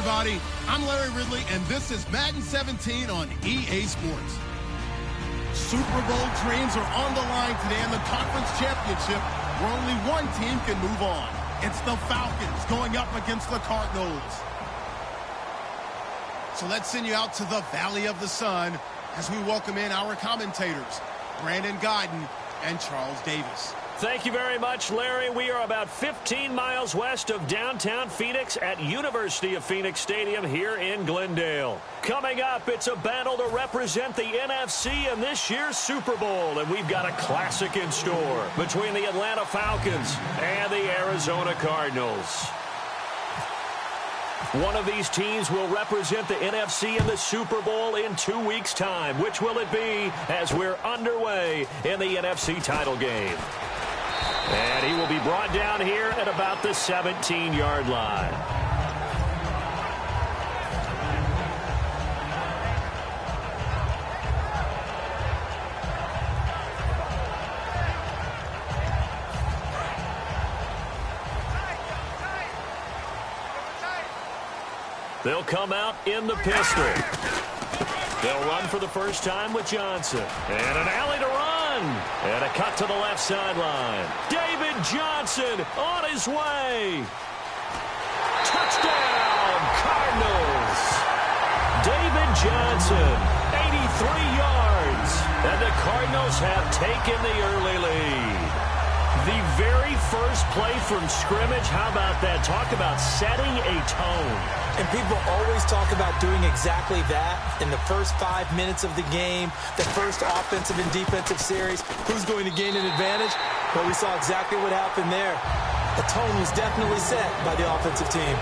everybody. I'm Larry Ridley, and this is Madden 17 on EA Sports. Super Bowl dreams are on the line today in the conference championship, where only one team can move on. It's the Falcons going up against the Cardinals. So let's send you out to the Valley of the Sun as we welcome in our commentators, Brandon Godden and Charles Davis. Thank you very much, Larry. We are about 15 miles west of downtown Phoenix at University of Phoenix Stadium here in Glendale. Coming up, it's a battle to represent the NFC in this year's Super Bowl, and we've got a classic in store between the Atlanta Falcons and the Arizona Cardinals. One of these teams will represent the NFC in the Super Bowl in 2 weeks' time. Which will it be as we're underway in the NFC title game? And he will be brought down here at about the 17-yard line. They'll come out in the pistol. They'll run for the first time with Johnson. And an alley to run. And a cut to the left sideline. David Johnson on his way. Touchdown, Cardinals. David Johnson, 83 yards. And the Cardinals have taken the early lead. The very first play from scrimmage, how about that? Talk about setting a tone. And people always talk about doing exactly that in the first 5 minutes of the game, the first offensive and defensive series. Who's going to gain an advantage? Well, we saw exactly what happened there. The tone was definitely set by the offensive team.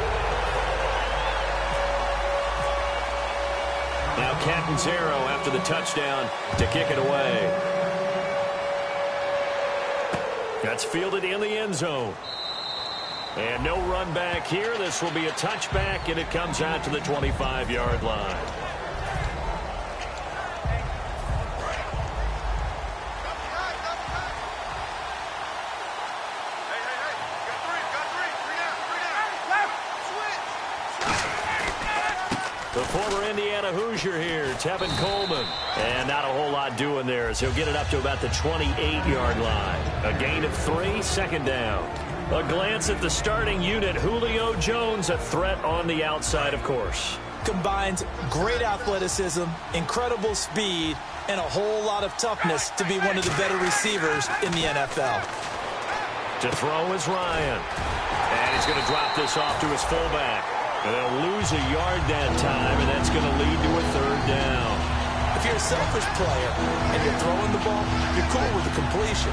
Now Catanzaro after the touchdown to kick it away. That's fielded in the end zone. And no run back here. This will be a touchback, and it comes out to the 25-yard line. The former Indiana Hoosier here, Tevin Coleman. And not a whole lot doing there, as he'll get it up to about the 28-yard line. A gain of 3, second down. A glance at the starting unit. Julio Jones, a threat on the outside, of course. Combines great athleticism, incredible speed, and a whole lot of toughness to be one of the better receivers in the NFL. To throw is Ryan. And he's going to drop this off to his fullback. And they'll lose a yard that time, and that's going to lead to a third down. If you're a selfish player and you're throwing the ball, you're cool with the completion.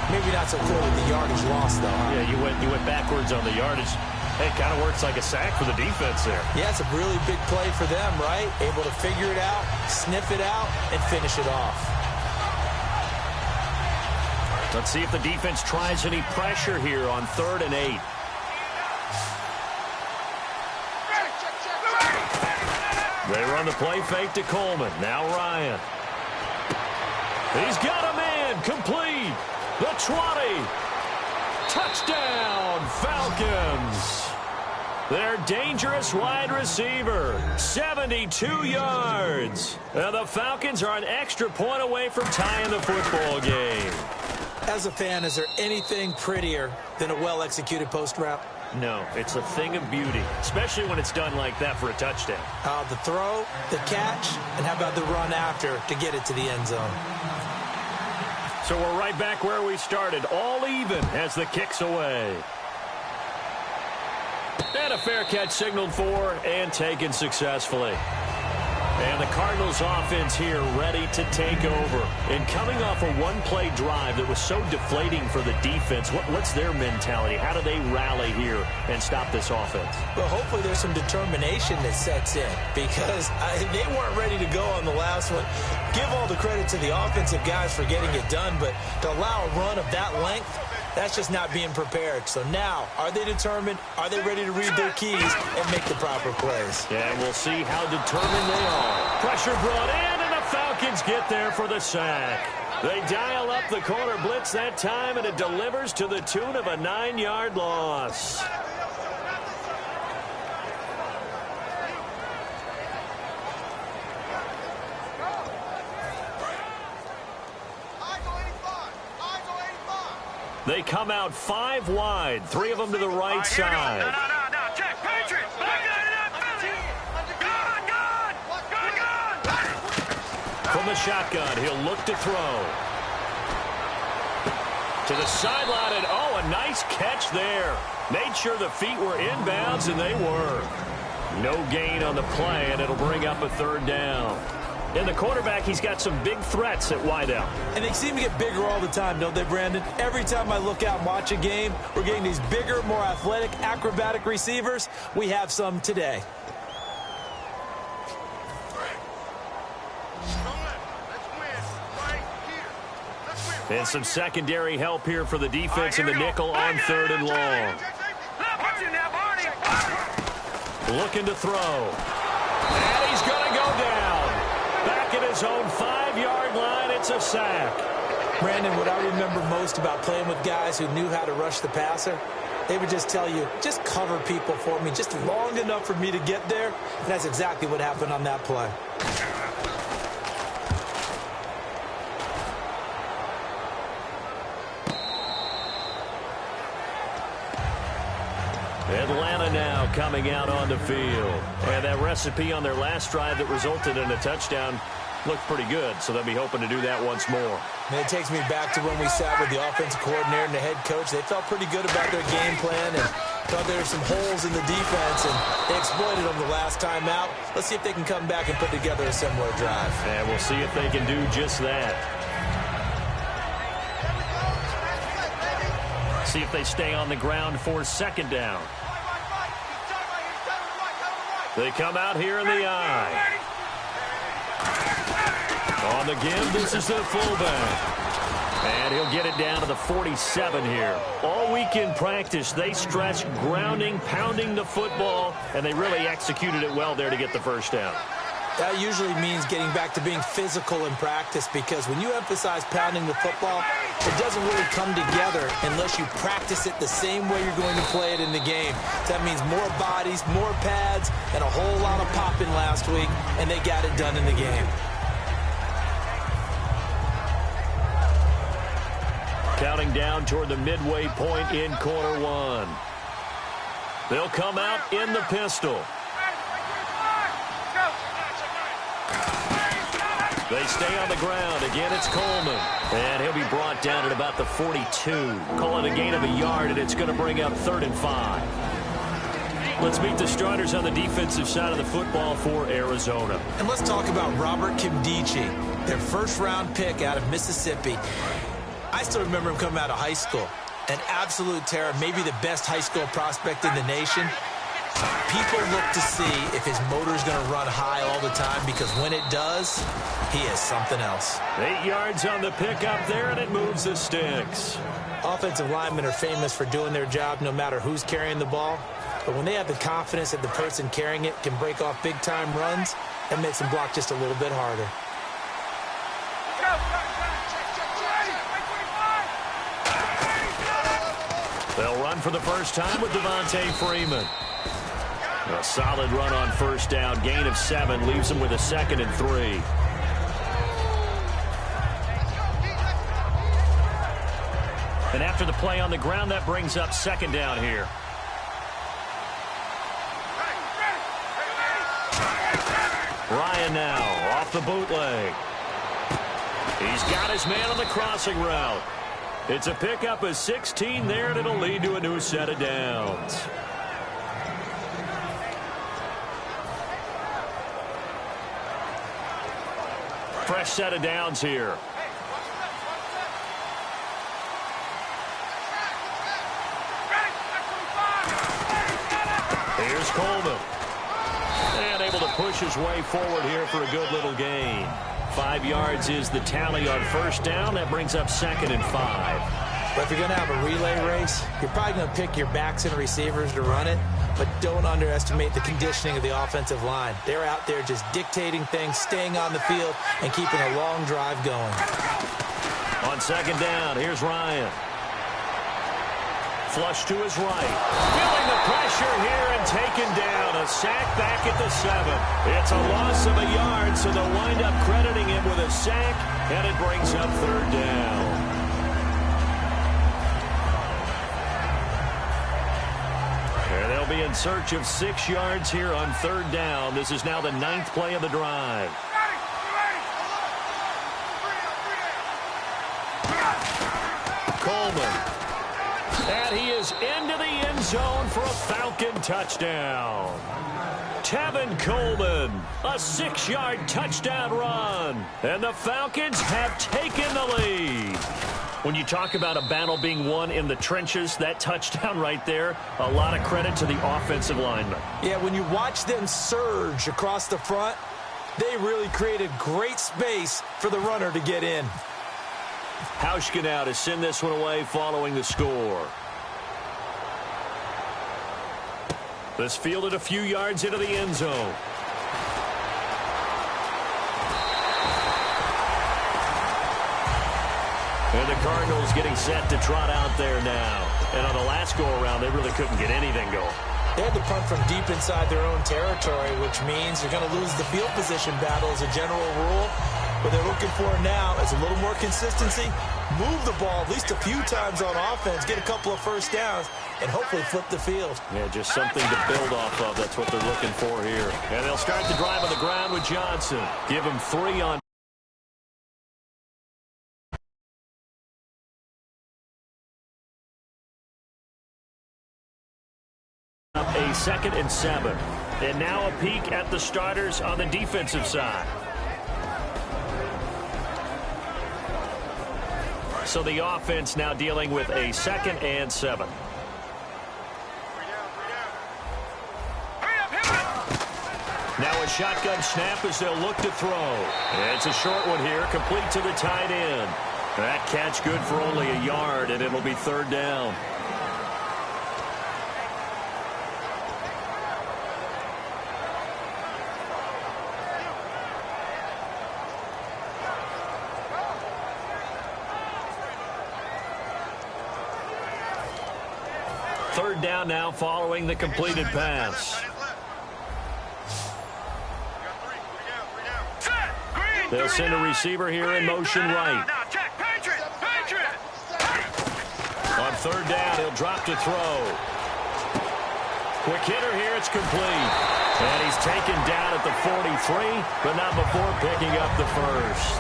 Maybe not so cool with the yardage loss, though. Huh? Yeah, you went backwards on the yardage. Hey, it kind of works like a sack for the defense there. Yeah, it's a really big play for them, right? Able to figure it out, sniff it out, and finish it off. Let's see if the defense tries any pressure here on 3rd and 8. They run the play fake to Coleman. Now Ryan. He's got a man. Complete. The 20. Touchdown, Falcons. Their dangerous wide receiver, 72 yards. And the Falcons are an extra point away from tying the football game. As a fan, is there anything prettier than a well-executed post route? No, it's a thing of beauty, especially when it's done like that for a touchdown. The throw, the catch, and how about the run after to get it to the end zone? So we're right back where we started, all even as the kick's away. And a fair catch signaled for and taken successfully. And the Cardinals offense here ready to take over. And coming off a one-play drive that was so deflating for the defense, what's their mentality? How do they rally here and stop this offense? Well, hopefully there's some determination that sets in, because they weren't ready to go on the last one. Give all the credit to the offensive guys for getting it done, but to allow a run of that length, that's just not being prepared. So now, are they determined? Are they ready to read their keys and make the proper plays? Yeah, we'll see how determined they are. Pressure brought in, and the Falcons get there for the sack. They dial up the corner blitz that time, and it delivers to the tune of a 9-yard loss. They come out 5 wide, 3 of them to the right side. No. Check. Patriots. From the shotgun, he'll look to throw. To the sideline, and a nice catch there. Made sure the feet were inbounds, and they were. No gain on the play, and it'll bring up a 3rd down. In the quarterback, he's got some big threats at wideout. And they seem to get bigger all the time, don't they, Brandon? Every time I look out and watch a game, we're getting these bigger, more athletic, acrobatic receivers. We have some today. And some secondary help here for the defense in the nickel on 3rd and long. Looking to throw. And he's going to go down. Back at his own 5-yard line, it's a sack. Brandon, what I remember most about playing with guys who knew how to rush the passer, they would just tell you, just cover people for me, just long enough for me to get there. And that's exactly what happened on that play. Atlanta now coming out on the field. And that recipe on their last drive that resulted in a touchdown looked pretty good, so they'll be hoping to do that once more. And it takes me back to when we sat with the offensive coordinator and the head coach. They felt pretty good about their game plan and thought there were some holes in the defense, and they exploited them the last time out. Let's see if they can come back and put together a similar drive. And we'll see if they can do just that. See if they stay on the ground for 2nd down. They come out here in the eye. On the give, this is the fullback. And he'll get it down to the 47 here. All week in practice, they stressed grounding, pounding the football, and they really executed it well there to get the 1st down. That usually means getting back to being physical in practice, because when you emphasize pounding the football, it doesn't really come together unless you practice it the same way you're going to play it in the game. That means more bodies, more pads, and a whole lot of popping last week, and they got it done in the game. Counting down toward the midway point in quarter 1. They'll come out in the pistol. They stay on the ground. Again, it's Coleman. And he'll be brought down at about the 42. Call it a gain of a yard, and it's going to bring up 3rd and 5. Let's meet the starters on the defensive side of the football for Arizona. And let's talk about Robert Kimdichie, their 1st-round pick out of Mississippi. I still remember him coming out of high school. An absolute terror, maybe the best high school prospect in the nation. People look to see if his motor is going to run high all the time, because when it does, he is something else. 8 yards on the pickup there, and it moves the sticks. Offensive linemen are famous for doing their job no matter who's carrying the ball. But when they have the confidence that the person carrying it can break off big-time runs, that makes them block just a little bit harder. They'll run for the first time with Devontae Freeman. A solid run on 1st down. Gain of 7 leaves them with a 2nd and 3. And after the play on the ground, that brings up 2nd down here. Ryan now off the bootleg. He's got his man on the crossing route. It's a pickup of 16 there, and it'll lead to a new set of downs. Fresh set of downs here. Here's Coleman. And able to push his way forward here for a good little gain. 5 yards is the tally on 1st down. That brings up 2nd and 5. But if you're going to have a relay race, you're probably going to pick your backs and receivers to run it, but don't underestimate the conditioning of the offensive line. They're out there just dictating things, staying on the field, and keeping a long drive going. On 2nd down, here's Ryan. Flush to his right. Feeling the pressure here and taken down. A sack back at the 7. It's a loss of a yard, so they'll wind up crediting him with a sack, and it brings up 3rd down. be in search of 6 yards here on 3rd down. This is now the 9th play of the drive. Coleman. And he is into the end zone for a Falcon touchdown. Tevin Coleman, a 6-yard touchdown run. And the Falcons have taken the lead. When you talk about a battle being won in the trenches, that touchdown right there, a lot of credit to the offensive linemen. Yeah, when you watch them surge across the front, they really created great space for the runner to get in. Hauschka now to send this one away following the score. This fielded a few yards into the end zone. And the Cardinals getting set to trot out there now. And on the last go-around, they really couldn't get anything going. They had to punt from deep inside their own territory, which means they're going to lose the field position battle as a general rule. What they're looking for now is a little more consistency, move the ball at least a few times on offense, get a couple of first downs, and hopefully flip the field. Yeah, just something to build off of. That's what they're looking for here. And they'll start the drive on the ground with Johnson. Give him 3 on. A 2nd and 7. And now a peek at the starters on the defensive side. So the offense now dealing with a 2nd and 7. Now a shotgun snap as they'll look to throw. And it's a short one here, complete to the tight end. That catch good for only a yard, and it'll be 3rd down. Third down now following the completed pass. They'll send a receiver here in motion right. On 3rd down, he'll drop to throw. Quick hitter here, it's complete. And he's taken down at the 43, but not before picking up the first.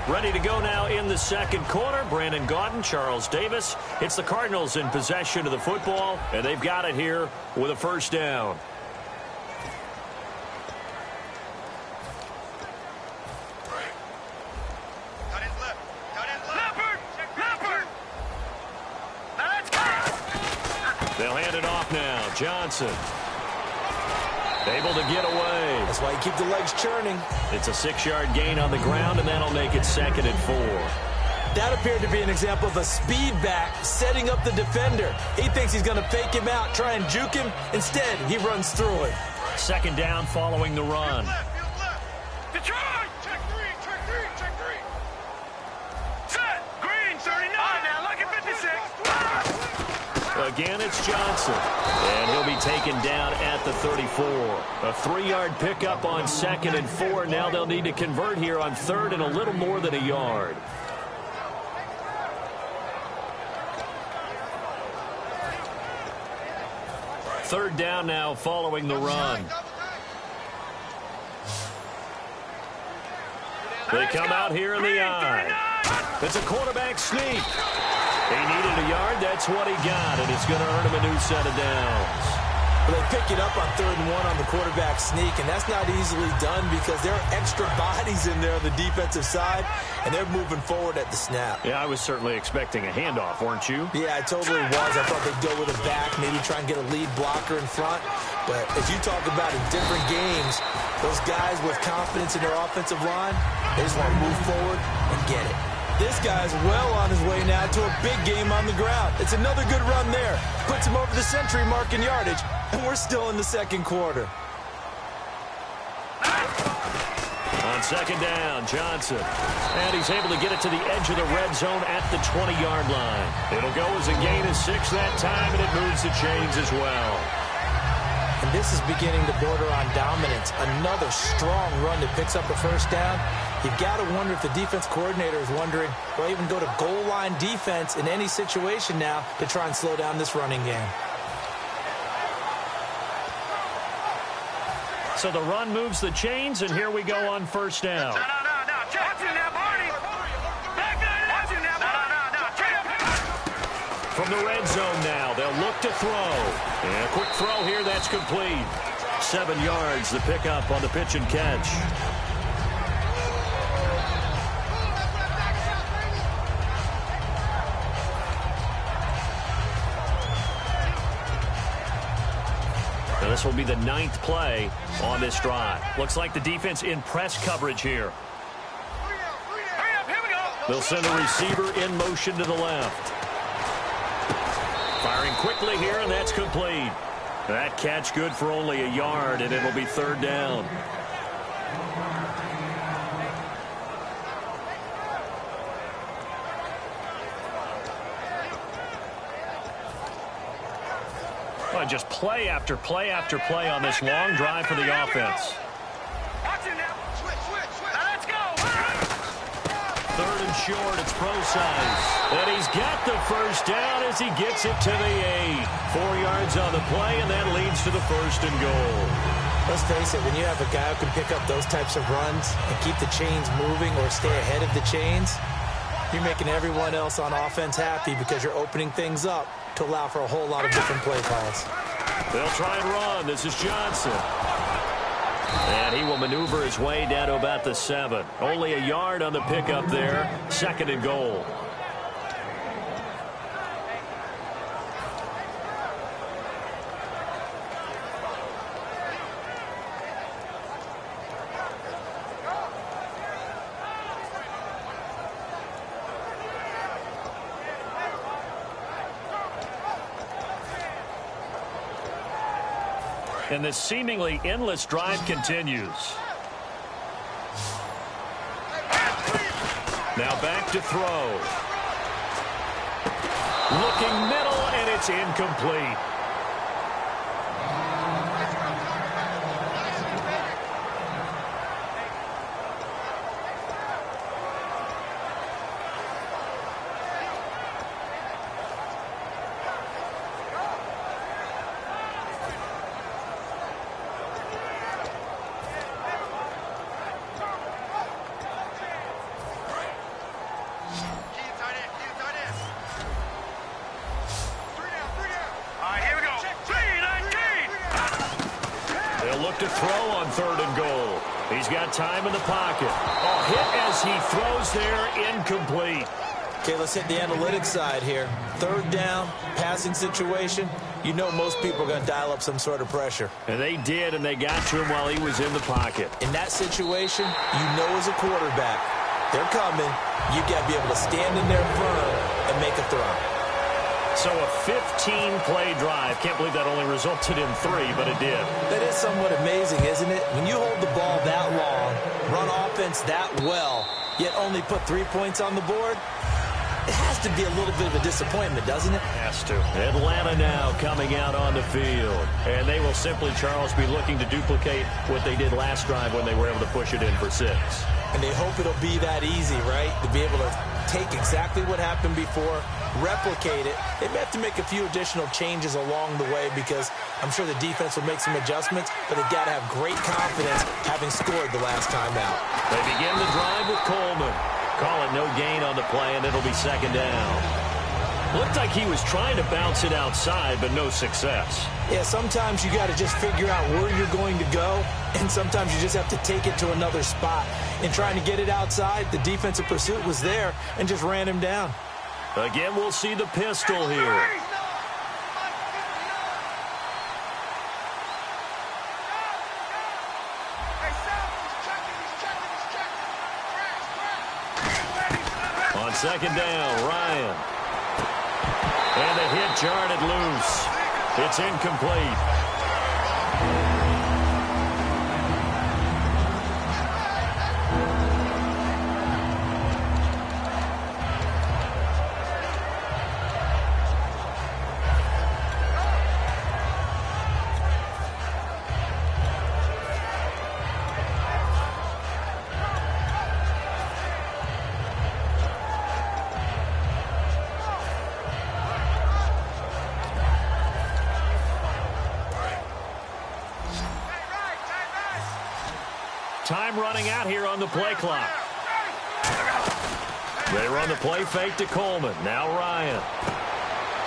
Ready to go now in the 2nd quarter. Brandon Gaudin, Charles Davis. It's the Cardinals in possession of the football, and they've got it here with a 1st down. They'll hand it off now. Johnson. Able to get away. That's why you keep the legs churning. It's a 6-yard gain on the ground, and that'll make it 2nd and 4. That appeared to be an example of a speed back setting up the defender. He thinks he's going to fake him out, try and juke him. Instead, he runs through it. 2nd down following the run. Detroit! Check 3, check 3, check 3. Set! Green, 39. Now look at 56. Again, it's Johnson. And he'll be taken down at the 34. A 3-yard pickup on 2nd and 4. Now they'll need to convert here on 3rd and a little more than a yard. Third down now following the run. They come out here in the eye. It's a quarterback sneak. He needed a yard. That's what he got, and it's going to earn him a new set of downs. Well, they pick it up on 3rd and 1 on the quarterback sneak, and that's not easily done because there are extra bodies in there on the defensive side, and they're moving forward at the snap. Yeah, I was certainly expecting a handoff, weren't you? Yeah, I totally was. I thought they'd go with a back, maybe try and get a lead blocker in front. But as you talk about in different games, those guys with confidence in their offensive line, they just want to move forward and get it. This guy's well on his way now to a big game on the ground. It's another good run there. Puts him over the century mark in yardage, and we're still in the 2nd quarter. On 2nd down, Johnson. And he's able to get it to the edge of the red zone at the 20-yard line. It'll go as a gain of 6 that time, and it moves the chains as well. And And this is beginning to border on dominance. Another strong run that picks up a first down. You've got to wonder if the defense coordinator is wondering, will even go to goal line defense in any situation now to try and slow down this running game. So the run moves the chains, and here we go on first down. No. Check it now, Barney. Back it up. From the red zone now, they'll look to throw. And a quick throw here, that's complete. 7 yards, the pickup on the pitch and catch. Now this will be the 9th play on this drive. Looks like the defense in press coverage here. They'll send a receiver in motion to the left. Firing quickly here, and that's complete. That catch good for only a yard, and it'll be 3rd down. Well, just play after play after play on this long drive for the offense. Third and short, it's Procise. And he's got the first down as he gets it to the 8. 4 yards on the play, and that leads to the 1st and goal. Let's face it, when you have a guy who can pick up those types of runs and keep the chains moving or stay ahead of the chains, you're making everyone else on offense happy because you're opening things up to allow for a whole lot of different play calls. They'll try and run. This is Johnson. And he will maneuver his way down to about the 7. Only a yard on the pickup there. 2nd and goal. And this seemingly endless drive continues. Now back to throw. Looking middle, and it's incomplete. To throw on 3rd and goal. He's got time in the pocket. A hit as he throws there, incomplete. Okay, let's hit the analytics side here. 3rd down, passing situation. You know most people are going to dial up some sort of pressure. And they did, and they got to him while he was in the pocket. In that situation, you know as a quarterback, they're coming. You got to be able to stand in there firm and make a throw. So a 15-play drive. Can't believe that only resulted in 3, but it did. That is somewhat amazing, isn't it? When you hold the ball that long, run offense that well, yet only put 3 points on the board, it has to be a little bit of a disappointment, doesn't it? Has to. Atlanta now coming out on the field. And they will simply, Charles, be looking to duplicate what they did last drive when they were able to push it in for 6. And they hope it'll be that easy, right? To be able to take exactly what happened before, replicate it. They may have to make a few additional changes along the way because I'm sure the defense will make some adjustments, but they've got to have great confidence having scored the last time out. They begin the drive with Coleman. Call it no gain on the play, and it'll be 2nd down. Looked like he was trying to bounce it outside, but no success. Yeah, sometimes you got to just figure out where you're going to go, and sometimes you just have to take it to another spot. In trying to get it outside, the defensive pursuit was there and just ran him down. Again, we'll see the pistol here. On 2nd down, Ryan. And the hit jarred it loose. It's incomplete. Time running out here on the play clock. They run the play fake to Coleman. Now Ryan.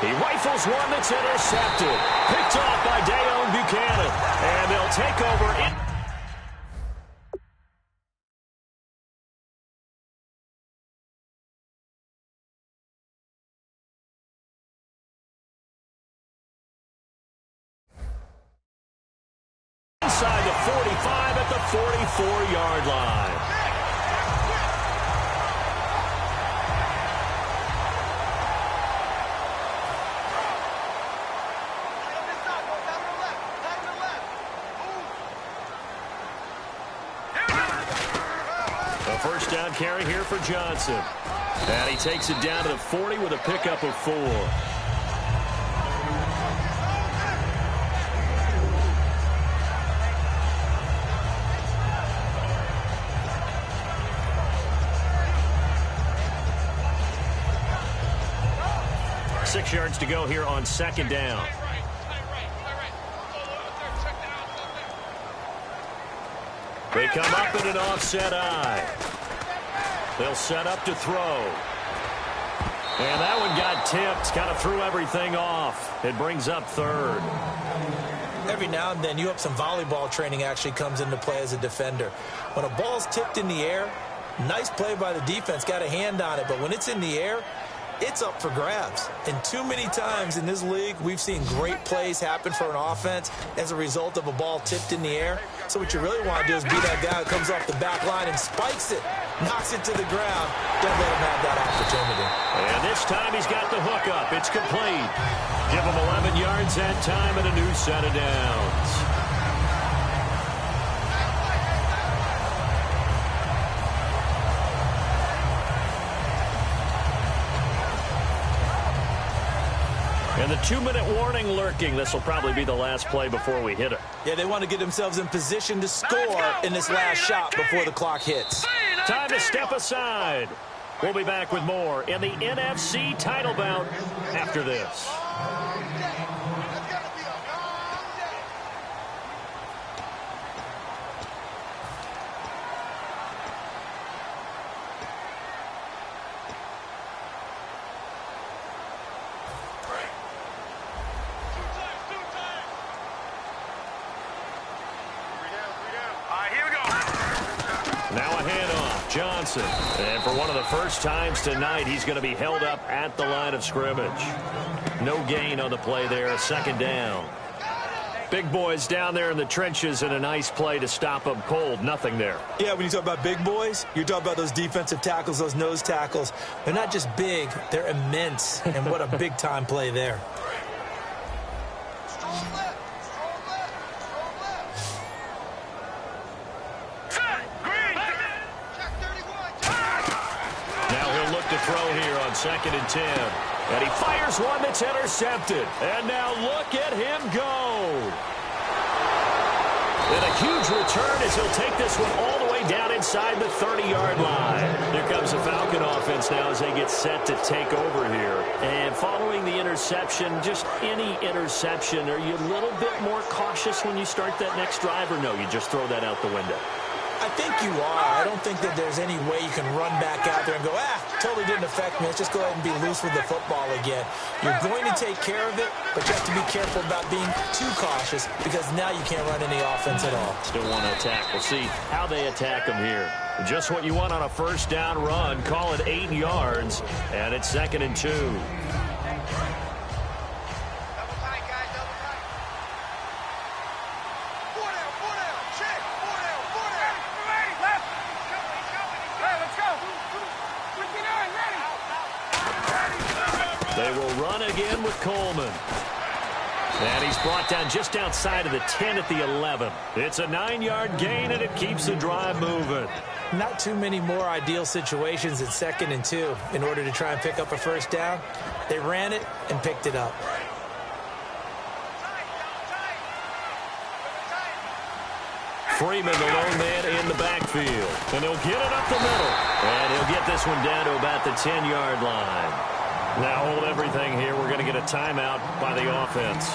He rifles one that's intercepted. Picked off by Dayon Buchanan. And they'll take over in. Inside the 45 at the 44-yard line. A first down carry here for Johnson. And he takes it down to the 40 with a pickup of 4. Six yards to go here on second down. They come up in an offset eye. They'll set up to throw. And that one got tipped. Kind of threw everything off. It brings up third. Every now and then, you have some volleyball training actually comes into play as a defender. When a ball's tipped in the air, nice play by the defense, got a hand on it. But when it's in the air, it's up for grabs. And too many times in this league, we've seen great plays happen for an offense as a result of a ball tipped in the air. So what you really want to do is be that guy who comes off the back line and spikes it, knocks it to the ground. Don't let him have that opportunity. And this time he's got the hook up. It's complete. Give him 11 yards that time and a new set of downs. And the 2-minute warning lurking. This will probably be the last play before we hit it. Yeah, they want to get themselves in position to score in this last shot before the clock hits. Time to step aside. We'll be back with more in the NFC title bout after this. Johnson. And for one of the first times tonight, he's going to be held up at the line of scrimmage. No gain on the play there. Second down. Big boys down there in the trenches and a nice play to stop them cold. Nothing there. Yeah, when you talk about big boys, you're talking about those defensive tackles, those nose tackles. They're not just big, they're immense. And what a big-time play there. Throw here on 2nd and 10. And he fires one that's intercepted. And now look at him go. And a huge return as he'll take this one all the way down inside the 30-yard line. Here comes the Falcon offense now as they get set to take over here. And following the interception, just any interception, are you a little bit more cautious when you start that next drive, or no, you just throw that out the window? I think you are. I don't think that there's any way you can run back out there and go, totally didn't affect me. Let's just go ahead and be loose with the football again. You're going to take care of it, but you have to be careful about being too cautious because now you can't run any offense at all. Still want to attack. We'll see how they attack them here. Just what you want on a first down run. Call it 8 yards, and it's 2nd and 2. They will run again with Coleman. And he's brought down just outside of the 10 at the 11. It's a 9-yard gain, and it keeps the drive moving. Not too many more ideal situations at 2nd and 2 in order to try and pick up a first down. They ran it and picked it up. Freeman, the lone man in the backfield. And he'll get it up the middle. And he'll get this one down to about the 10-yard line. Now hold everything here. We're going to get a timeout by the offense.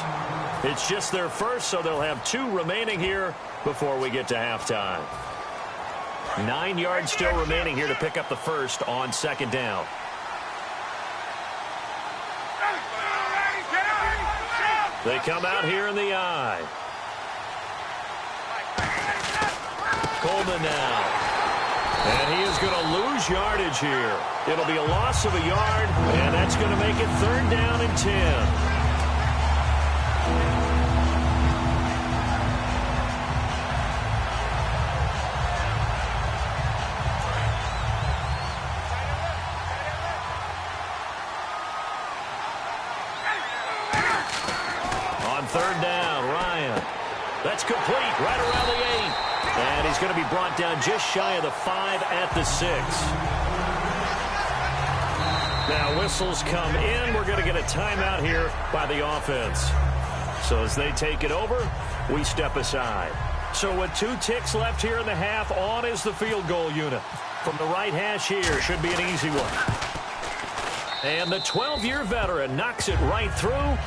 It's just their first, so they'll have 2 remaining here before we get to halftime. 9 yards still remaining here to pick up the first on second down. They come out here in the eye. Coleman now. And he is going to lose yardage here. It'll be a loss of a yard, and that's going to make it 3rd down and 10. On 3rd down, Ryan. That's complete right around the 8. And he's going to be brought down just shy of the 5 at the 6. Now whistles come in. We're going to get a timeout here by the offense. So as they take it over, we step aside. So with 2 ticks left here in the half, on is the field goal unit. From the right hash here, should be an easy one. And the 12-year veteran knocks it right through.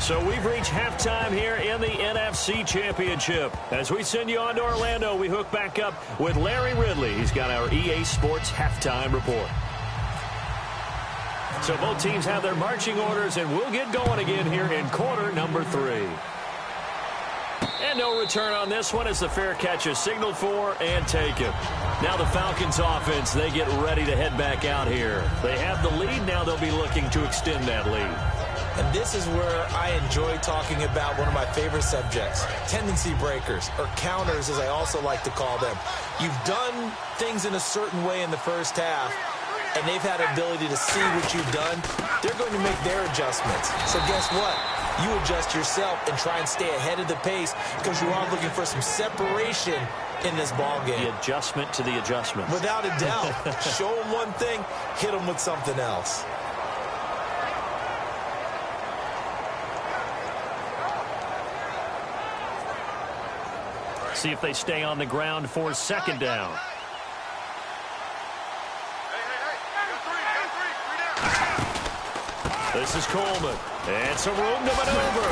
So we've reached halftime here in the NFC Championship. As we send you on to Orlando, we hook back up with Larry Ridley. He's got our EA Sports halftime report. So both teams have their marching orders, and we'll get going again here in quarter number 3. And no return on this one as the fair catch is signaled for and taken. Now the Falcons offense, they get ready to head back out here. They have the lead. Now they'll be looking to extend that lead. And this is where I enjoy talking about one of my favorite subjects, tendency breakers, or counters as I also like to call them. You've done things in a certain way in the first half, and they've had an ability to see what you've done. They're going to make their adjustments. So guess what? You adjust yourself and try and stay ahead of the pace because you are looking for some separation in this ball game. The adjustment to the adjustments. Without a doubt. Show them one thing, hit them with something else. See if they stay on the ground for second down. This is Coleman. And some room to maneuver.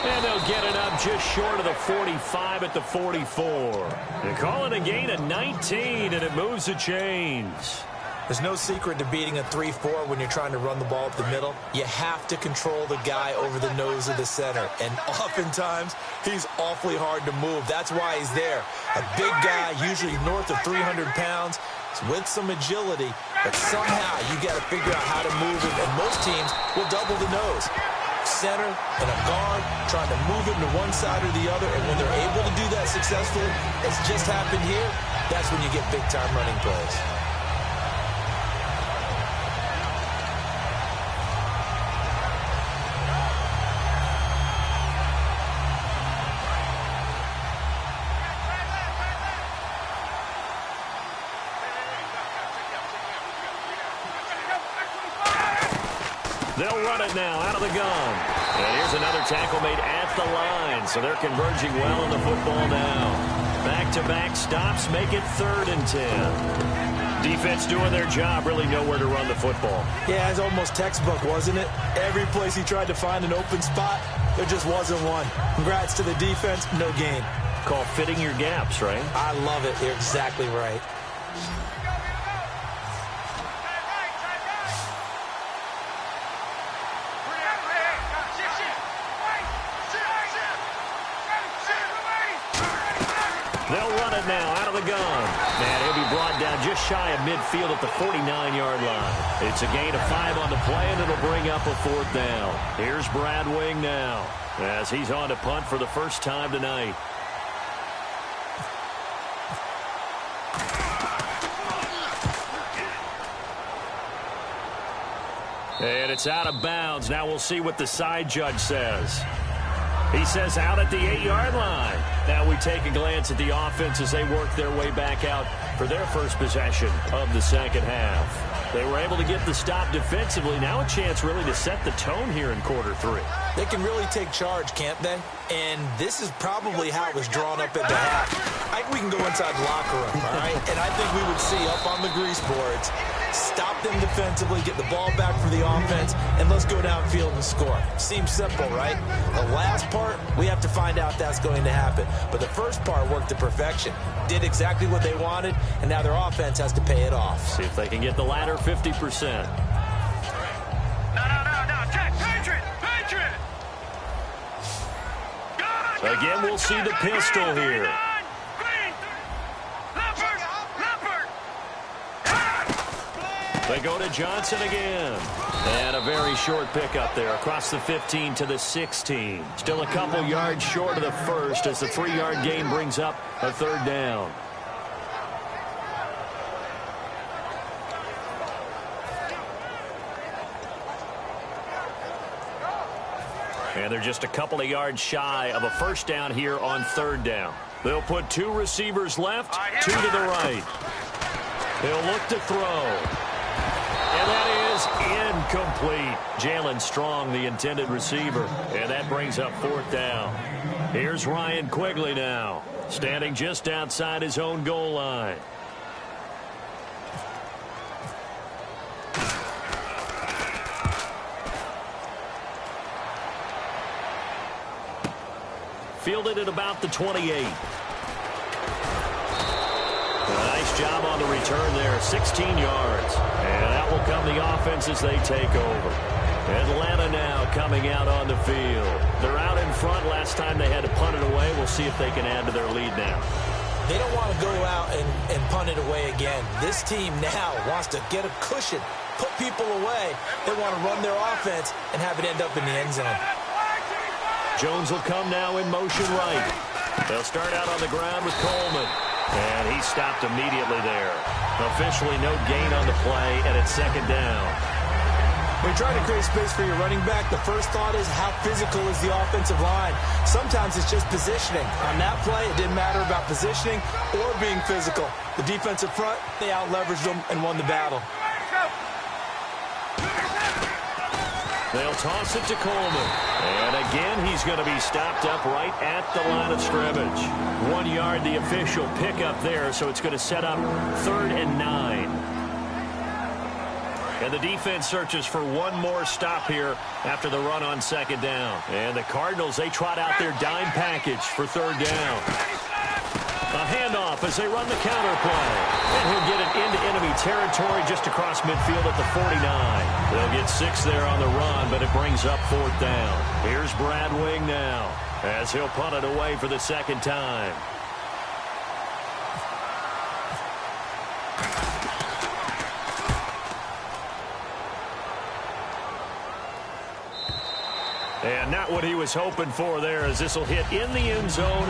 And they'll get it up just short of the 45 at the 44. They call it a gain of 19, and it moves the chains. There's no secret to beating a 3-4 when you're trying to run the ball up the middle. You have to control the guy over the nose of the center. And oftentimes, he's awfully hard to move. That's why he's there. A big guy, usually north of 300 pounds, with some agility. But somehow, you got to figure out how to move him. And most teams will double the nose. Center and a guard trying to move him to one side or the other. And when they're able to do that successfully, as just happened here, that's when you get big-time running plays. They'll run it now out of the gun. And here's another tackle made at the line. So they're converging well on the football now. Back-to-back stops make it 3rd and 10. Defense doing their job, really nowhere to run the football. Yeah, it's almost textbook, wasn't it? Every place he tried to find an open spot, there just wasn't one. Congrats to the defense, no gain. Call fitting your gaps, right? I love it. You're exactly right. They'll run it now out of the gun. And he'll be brought down just shy of midfield at the 49-yard line. It's a gain of 5 on the play, and it'll bring up a 4th down. Here's Brad Wing now as he's on to punt for the first time tonight. And it's out of bounds. Now we'll see what the side judge says. He says out at the 8-yard line. Now we take a glance at the offense as they work their way back out for their first possession of the second half. They were able to get the stop defensively. Now a chance really to set the tone here in quarter 3. They can really take charge, can't they? And this is probably how it was drawn up at the half. I think we can go inside the locker room, all right? And I think we would see up on the grease boards, stop them defensively, get the ball back for the offense, and let's go downfield and score. Seems simple, right? The last part, we have to find out if that's going to happen. But the first part worked to perfection. Did exactly what they wanted, and now their offense has to pay it off. See if they can get the latter 50%. No. Check. Patriot. Again, we'll see the pistol here. They go to Johnson again. And a very short pickup there across the 15 to the 16. Still a couple yards short of the first as the 3-yard gain brings up a third down. And they're just a couple of yards shy of a first down here on third down. They'll put 2 receivers left, 2 to the right. They'll look to throw. And that is incomplete. Jalen Strong, the intended receiver. And that brings up fourth down. Here's Ryan Quigley now, standing just outside his own goal line. Fielded at about the 28. Nice job on the return there, 16 yards. And that will come the offense as they take over. Atlanta now coming out on the field. They're out in front. Last time they had to punt it away. We'll see if they can add to their lead now. They don't want to go out and punt it away again. This team now wants to get a cushion, put people away. They want to run their offense and have it end up in the end zone. Jones will come now in motion right. They'll start out on the ground with Coleman. And he stopped immediately there. Officially no gain on the play, and it's second down. When you're trying to create space for your running back, the first thought is how physical is the offensive line. Sometimes it's just positioning. On that play, it didn't matter about positioning or being physical. The defensive front, they out-leveraged them and won the battle. They'll toss it to Coleman. And again, he's going to be stopped up right at the line of scrimmage. 1 yard, the official pickup there, so it's going to set up 3rd and 9. And the defense searches for one more stop here after the run on second down. And the Cardinals, they trot out their dime package for third down. A handoff as they run the counter play. And he'll get it into enemy territory just across midfield at the 49. They'll get 6 there on the run, but it brings up fourth down. Here's Brad Wing now as he'll punt it away for the second time. And not what he was hoping for there, as this will hit in the end zone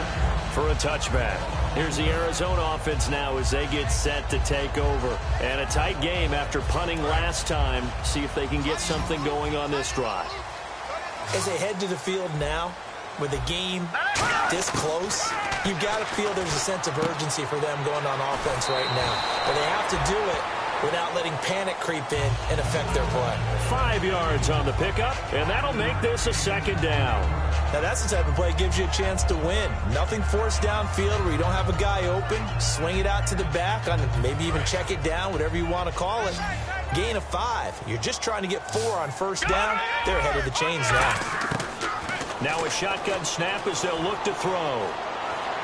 for a touchback. Here's the Arizona offense now as they get set to take over. And a tight game after punting last time. See if they can get something going on this drive. As they head to the field now, with the game this close, you've got to feel there's a sense of urgency for them going on offense right now. But they have to do it without letting panic creep in and affect their play. 5 yards on the pickup, and that'll make this a second down. Now that's the type of play that gives you a chance to win. Nothing forced downfield where you don't have a guy open. Swing it out to the back, maybe even check it down, whatever you want to call it. Gain of 5. You're just trying to get 4 on first down. They're ahead of the chains now. Now a shotgun snap as they'll look to throw.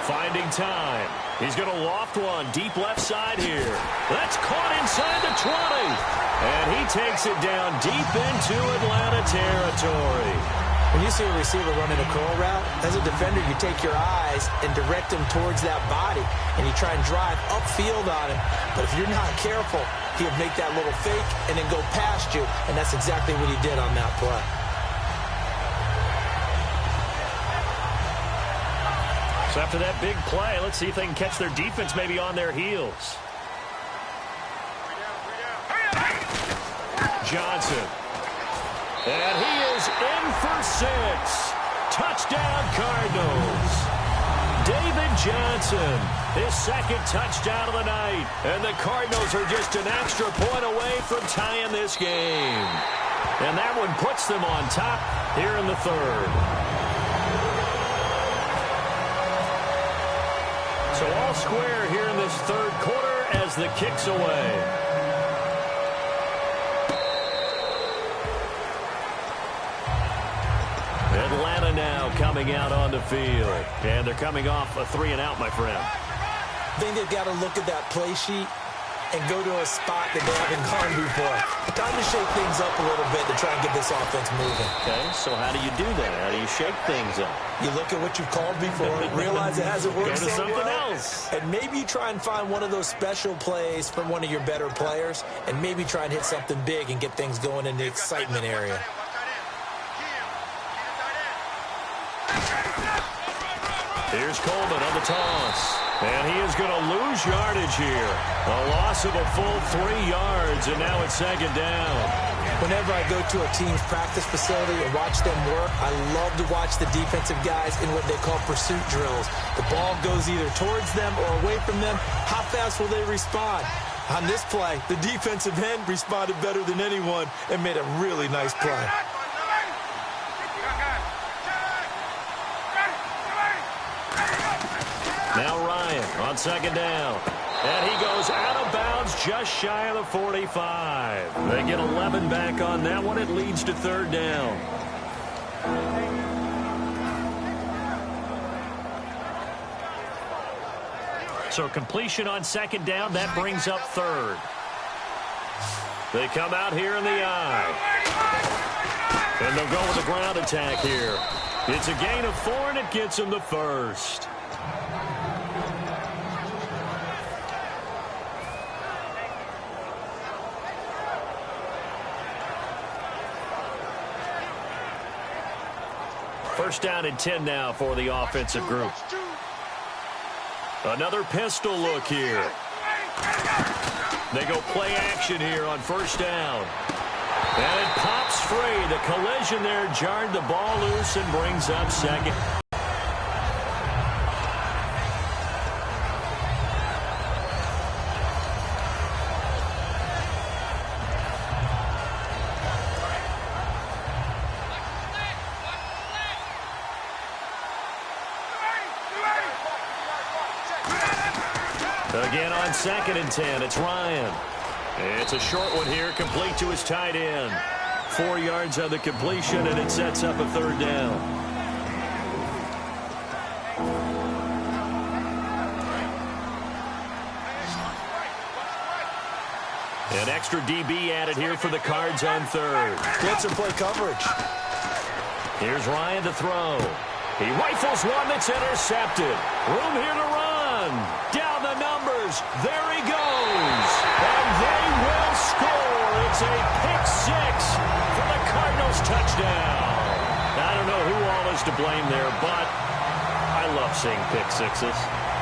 Finding time. He's going to loft one deep left side here. That's caught inside the 20. And he takes it down deep into Atlanta territory. When you see a receiver running a curl route, as a defender, you take your eyes and direct them towards that body, and you try and drive upfield on him. But if you're not careful, he'll make that little fake and then go past you, and that's exactly what he did on that play. So after that big play, let's see if they can catch their defense maybe on their heels. Johnson. And he is in for 6. Touchdown, Cardinals. David Johnson, his second touchdown of the night. And the Cardinals are just an extra point away from tying this game. And that one puts them on top here in the third. So all square here in this third quarter as the kick's away. Atlanta now coming out on the field. And they're coming off a 3-and-out, my friend. I think they've got to look at that play sheet and go to a spot that they haven't gone before. Time to shake things up a little bit to try and get this offense moving. Okay, so how do you do that? How do you shake things up? You look at what you've called before, realize it hasn't worked Go to so something well, else. and maybe you try and find one of those special plays from one of your better players, and maybe try and hit something big and get things going in the excitement area. Here's Coleman on the toss. And he is going to lose yardage here. A loss of a full 3 yards, and now it's second down. Whenever I go to a team's practice facility and watch them work, I love to watch the defensive guys in what they call pursuit drills. The ball goes either towards them or away from them. How fast will they respond? On this play, the defensive end responded better than anyone and made a really nice play. Now Ryan on second down. And he goes out of bounds just shy of the 45. They get 11 back on that one. It leads to third down. So completion on second down. That brings up third. They come out here in the eye. And they'll go with the ground attack here. It's a gain of 4, and it gets them the first. First down and 10 now for the offensive group. Another pistol look here. They go play action here on first down. And it pops free. The collision there jarred the ball loose and brings up second. Again on second and 10, it's Ryan. It's a short one here, complete to his tight end. 4 yards on the completion, and it sets up a third down. An extra DB added here for the Cards on third. Blitzer play coverage. Here's Ryan to throw. He rifles one that's intercepted. Room here to run. Down the numbers. There he goes. And they will score. It's a pick six for the Cardinals touchdown. I don't know who all is to blame there, but I love seeing pick sixes.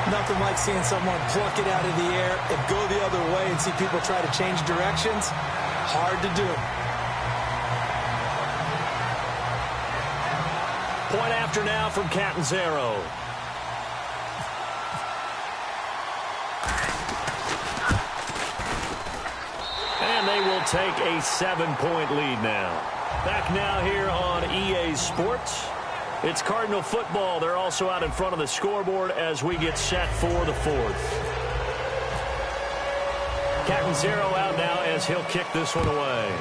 Nothing like seeing someone pluck it out of the air and go the other way and see people try to change directions. Hard to do. Point after now from Catanzaro. And they will take a 7-point lead now. Back now here on EA Sports. It's Cardinal football. They're also out in front of the scoreboard as we get set for the fourth. Catanzaro out now as he'll kick this one away.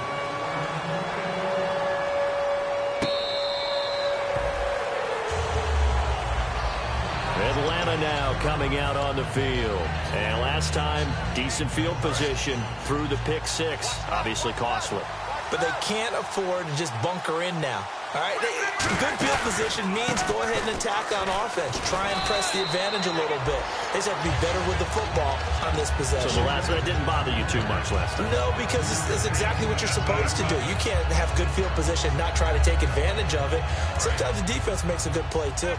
Atlanta now coming out on the field. And last time, decent field position through the pick six. Obviously costly. But they can't afford to just bunker in now. All right, good field position means go ahead and attack on offense. Try and press the advantage a little bit. They just have to be better with the football on this possession. So the last one didn't bother you too much last time? No, because it's exactly what you're supposed to do. You can't have good field position, not try to take advantage of it. Sometimes the defense makes a good play, too.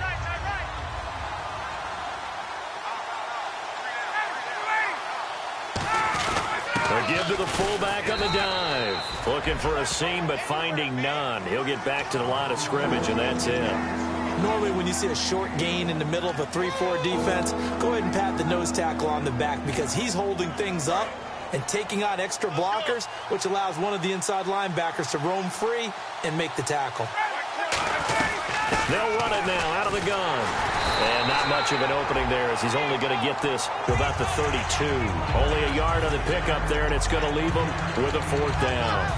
A give to the fullback on the dive. Looking for a seam, but finding none. He'll get back to the line of scrimmage, and that's it. Normally, when you see a short gain in the middle of a 3-4 defense, go ahead and pat the nose tackle on the back because he's holding things up and taking on extra blockers, which allows one of the inside linebackers to roam free and make the tackle. They'll run it now out of the gun. And not much of an opening there as he's only going to get this to about the 32. Only a yard on the pickup there, and it's going to leave him with a fourth down.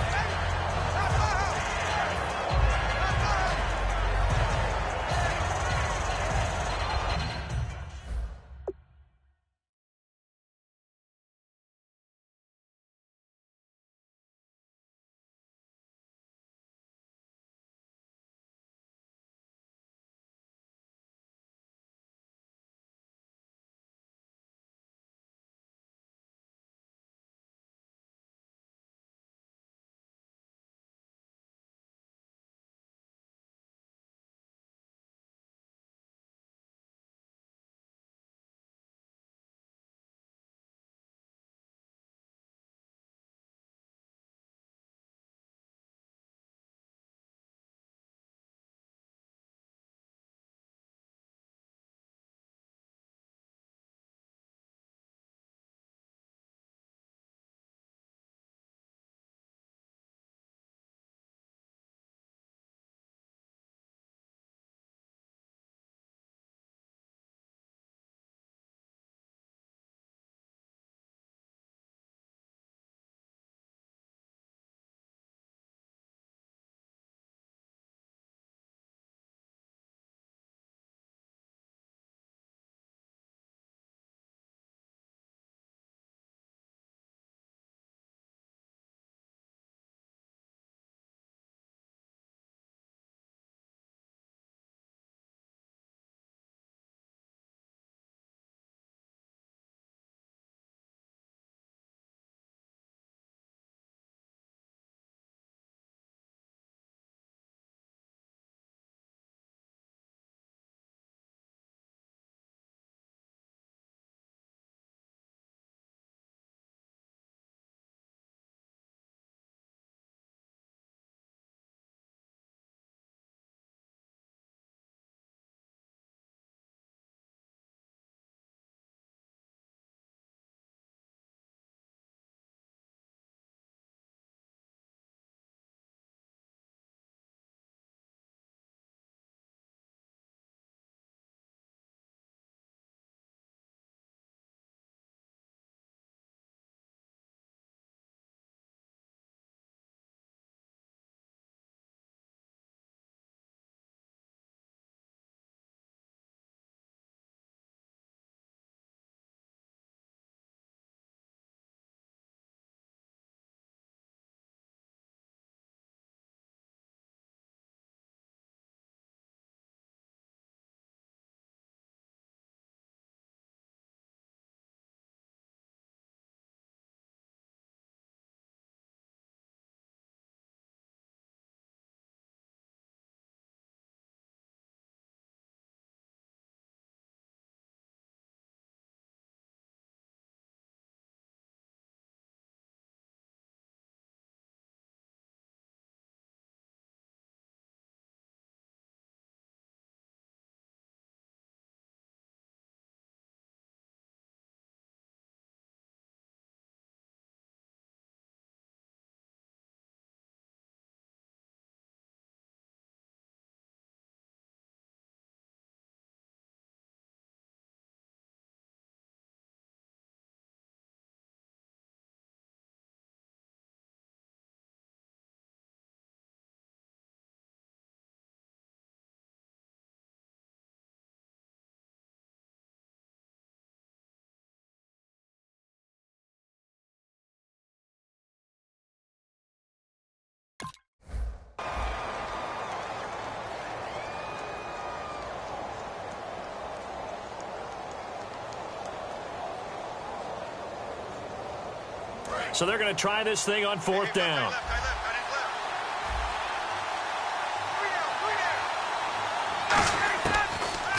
So they're going to try this thing on fourth down.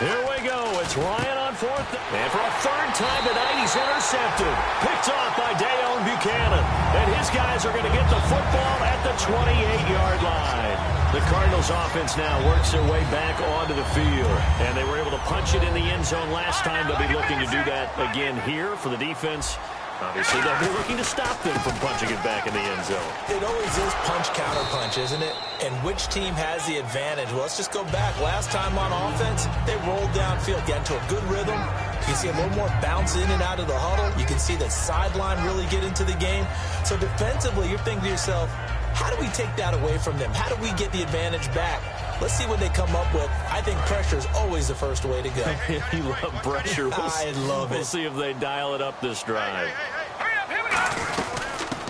Here we go. It's Ryan on fourth. And for a third time tonight, he's intercepted. Picked off by Dayon Buchanan. And his guys are going to get the football at the 28-yard line. The Cardinals offense now works their way back onto the field. And they were able to punch it in the end zone last time. They'll be looking to do that again here for the defense. Obviously, they'll be looking to stop them from punching it back in the end zone. It always is punch-counter-punch, isn't it? And which team has the advantage? Well, let's just go back. Last time on offense, they rolled downfield, got into a good rhythm. You can see a little more bounce in and out of the huddle. You can see the sideline really get into the game. So defensively, you're thinking to yourself, how do we take that away from them? How do we get the advantage back? Let's see what they come up with. I think pressure is always the first way to go. You love pressure. I love it. We'll see if they dial it up this drive.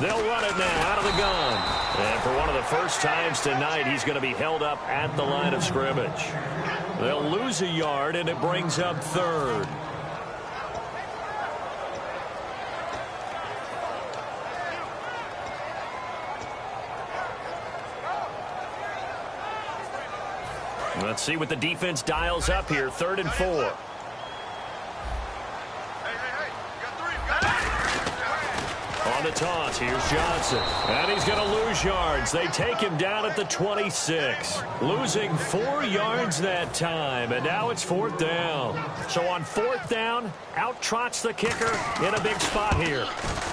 They'll run it now out of the gun. And for one of the first times tonight, he's going to be held up at the line of scrimmage. They'll lose a yard, and it brings up third. Let's see what the defense dials up here. 3rd and 4. On the toss, here's Johnson. And he's going to lose yards. They take him down at the 26. Losing 4 yards that time. And now it's 4th down. So on 4th down, out trots the kicker in a big spot here.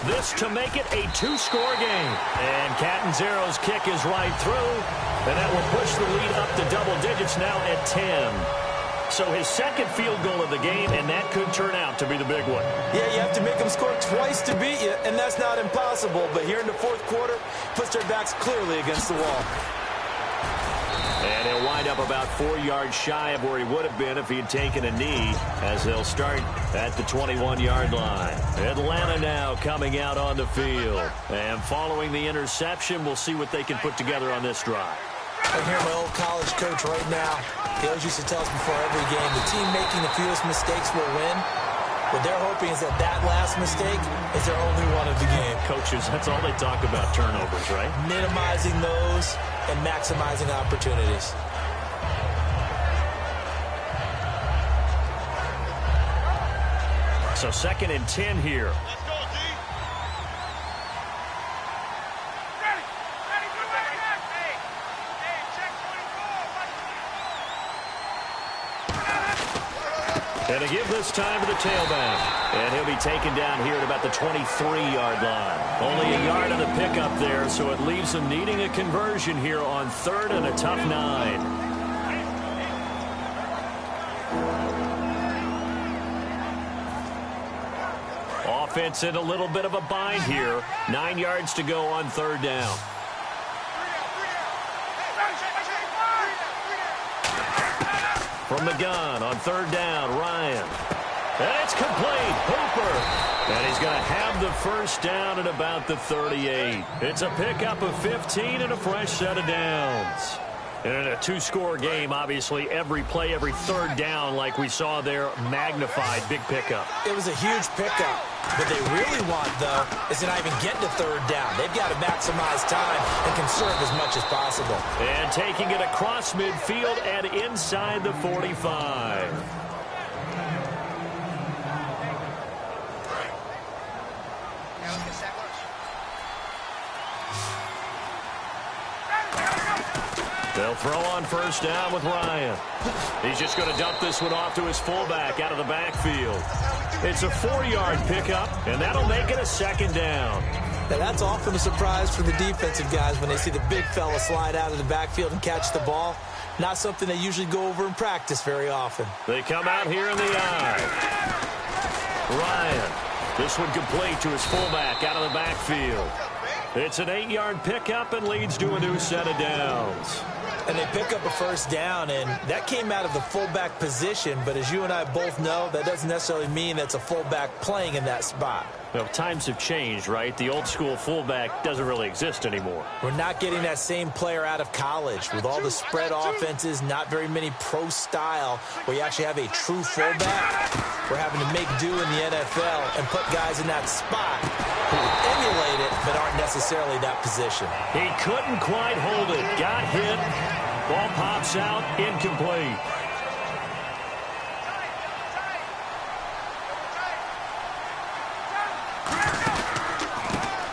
This to make it a 2-score game. And Catanzaro's kick is right through. And that will push the lead up to double digits now at 10. So his second field goal of the game, and that could turn out to be the big one. Yeah, you have to make them score twice to beat you, and that's not impossible. But here in the 4th quarter, puts their backs clearly against the wall. And he'll wind up about 4 yards shy of where he would have been if he had taken a knee, as they'll start at the 21-yard line. Atlanta now coming out on the field. And following the interception, we'll see what they can put together on this drive. I hear my old college coach right now. He always used to tell us before every game, the team making the fewest mistakes will win. What they're hoping is that that last mistake is their only one of the game. Coaches, that's all they talk about, turnovers, right? Minimizing those and maximizing opportunities. So 2nd and 10 here. Let's go, D. Ready. Ready. Go back. Hey, check 24. And to give this time to the tailback. And he'll be taken down here at about the 23-yard line. Only a yard on the pickup there, so it leaves him needing a conversion here on 3rd and a tough 9. Offense in a little bit of a bind here. 9 yards to go on 3rd down. From the gun on 3rd down, Ryan. And it's complete. Hooper. And he's going to have the first down at about the 38. It's a pickup of 15 and a fresh set of downs. And in a 2-score game, obviously, every play, every 3rd down, like we saw there, magnified. Big pickup. It was a huge pickup. What they really want, though, is to not even get to 3rd down. They've got to maximize time and conserve as much as possible. And taking it across midfield and inside the 45. They'll throw on first down with Ryan. He's just going to dump this one off to his fullback out of the backfield. It's a 4-yard pickup, and that'll make it a 2nd down. Now that's often a surprise for the defensive guys when they see the big fella slide out of the backfield and catch the ball. Not something they usually go over in practice very often. They come out here in the eye. Ryan. This one complete to his fullback out of the backfield. It's an 8-yard pickup and leads to a new set of downs. And they pick up a first down, and that came out of the fullback position. But as you and I both know, that doesn't necessarily mean that's a fullback playing in that spot. Well, times have changed, right? The old school fullback doesn't really exist anymore. We're not getting that same player out of college. With all the spread offenses, not very many pro style, where you actually have a true fullback. We're having to make do in the NFL and put guys in that spot who emulate it but aren't necessarily that position. He couldn't quite hold it. Got hit. Ball pops out. Incomplete.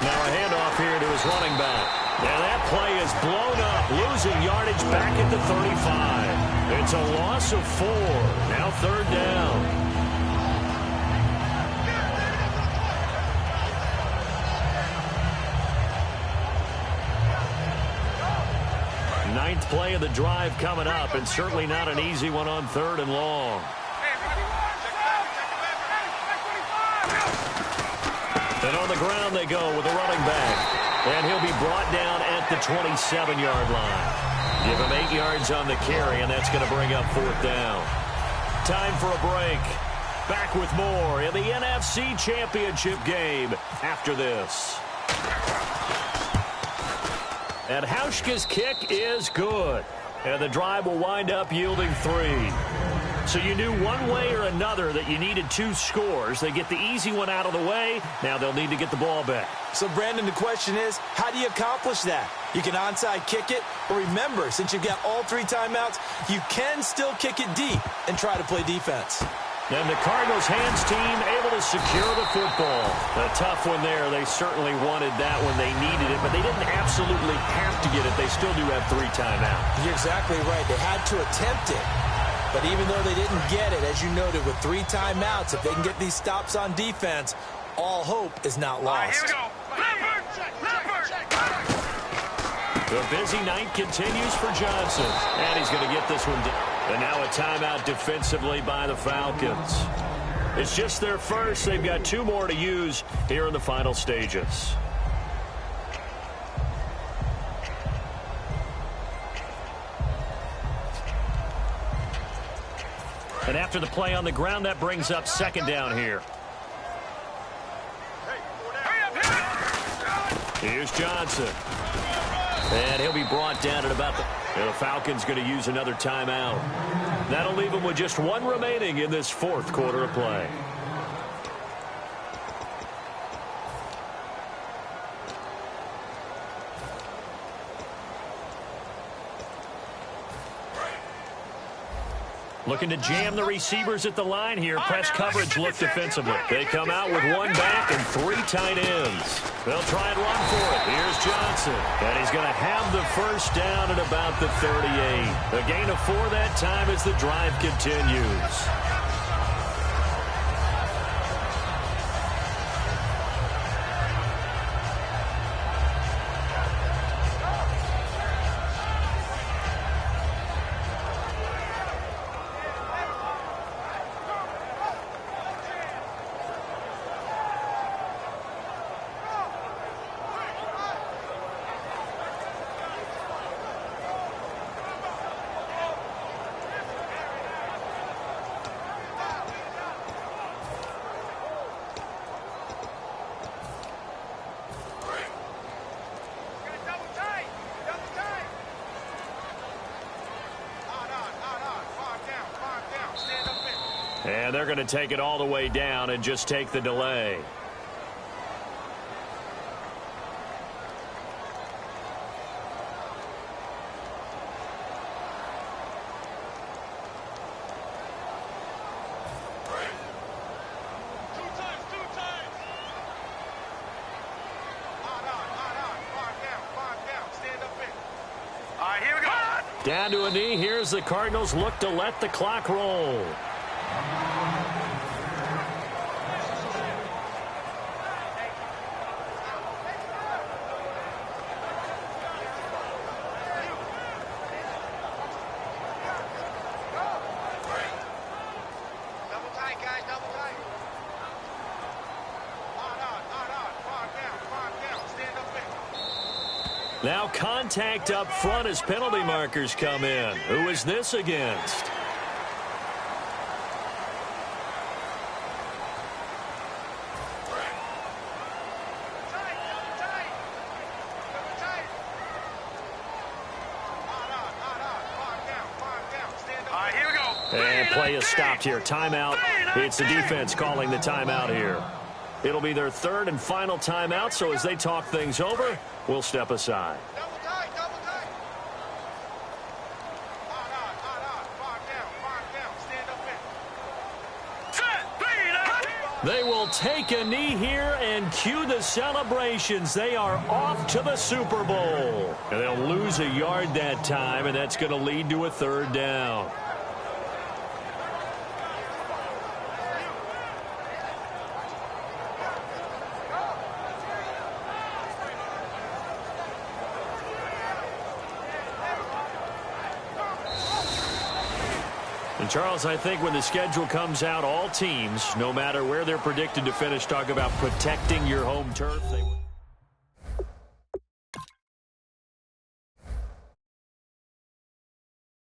Now a handoff here to his running back. And that play is blown up, losing yardage back at the 35. It's a loss of 4. Now 3rd down. Ninth play of the drive coming up, and certainly not an easy one on 3rd and long. And on the ground they go with the running back. And he'll be brought down at the 27-yard line. Give him 8 yards on the carry, and that's going to bring up 4th down. Time for a break. Back with more in the NFC Championship game after this. And Hauschka's kick is good. And the drive will wind up yielding 3. So you knew one way or another that you needed 2 scores. They get the easy one out of the way. Now they'll need to get the ball back. So, Brandon, the question is, how do you accomplish that? You can onside kick it, but remember, since you've got all 3 timeouts, you can still kick it deep and try to play defense. And the Cardinals hands team able to secure the football. A tough one there. They certainly wanted that when they needed it, but they didn't absolutely have to get it. They still do have 3 timeouts. You're exactly right. They had to attempt it. But even though they didn't get it, as you noted, with 3 timeouts, if they can get these stops on defense, all hope is not lost. Here we go. Leopard! The busy night continues for Johnson. And he's going to get this one down. And now a timeout defensively by the Falcons. It's just their first. They've got 2 more to use here in the final stages. And after the play on the ground, that brings up 2nd down here. Here's Johnson. And he'll be brought down at about the Falcons going to use another timeout. That'll leave them with just 1 remaining in this 4th quarter of play. Looking to jam the receivers at the line here. Press coverage look defensively. They come out with 1 back and 3 tight ends. They'll try and run for it. Here's Johnson. And he's going to have the 1st down at about the 38. A gain of 4 that time as the drive continues. And they're going to take it all the way down and just take the delay. Down to a knee. Here's the Cardinals look to let the clock roll. Now contact up front as penalty markers come in. Who is this against? And play is stopped here. Timeout. It's the defense calling the timeout here. It'll be their third and final timeout, so as they talk things over, we'll step aside. Double tight, double tight. Five down. Stand up in. Set, three, They will take a knee here and cue the celebrations. They are off to the Super Bowl. And they'll lose a yard that time, and that's going to lead to a third down. And Charles, I think when the schedule comes out, all teams, no matter where they're predicted to finish, talk about protecting your home turf.